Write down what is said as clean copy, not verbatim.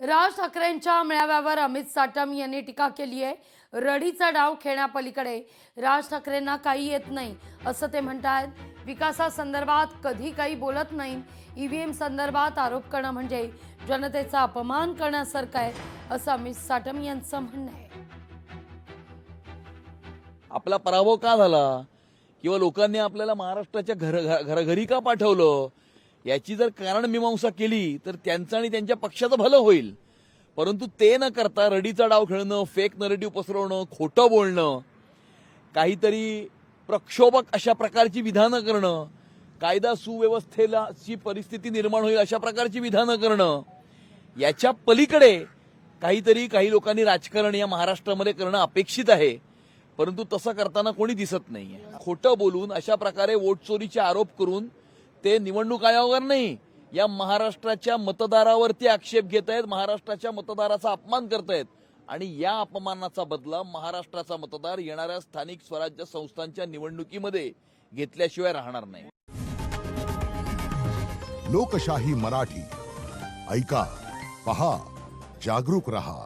राज ठाकरेंच्या मेळाव्यावर अमित साटम यांनी टीका केली आहे। रडीचा डाव खेळण्यापलीकडे राज ठाकरेंना काही येत नाही असं ते म्हणतात। विकासासंदर्भात कधी काही बोलत नाही। ईव्हीएम संदर्भात आरोप करणं म्हणजे जनतेचा अपमान करण्यासारखं आहे असं अमित साटम यांचं म्हणणं आहे। आपला पराभव का झाला किंवा लोकांनी आपल्याला महाराष्ट्राच्या घरी का पाठवलं याची जर कारणमीमांसा केली तर त्यांचं आणि त्यांच्या पक्षाचं भलं होईल। परंतु ते न करता रडीचा डाव खेळणं, फेक नरेटिव्ह पसरवणं, खोटं बोलणं, काहीतरी प्रक्षोभक अशा प्रकारची विधानं करणं, कायदा सुव्यवस्थेची परिस्थिती निर्माण होईल अशा प्रकारची विधानं करणं, याच्या पलीकडे काही लोकांनी राजकारण या महाराष्ट्रामध्ये करणं अपेक्षित आहे। परंतु तसं करताना कोणी दिसत नाहीये। खोटं बोलून अशा प्रकारे वोट चोरीचे आरोप करून ते निवडणूक आयोगावर नाही, या महाराष्ट्राच्या मतदारावरती आक्षेप घेत आहेत, महाराष्ट्राच्या मतदाराचा अपमान करतायत आणि या अपमानाचा बदला महाराष्ट्राचा मतदार येणाऱ्या स्थानिक स्वराज्य संस्थांच्या निवडणुकीमध्ये घेतल्याशिवाय राहणार नाही। लोकशाही मराठी ऐका, पहा, जागरूक रहा।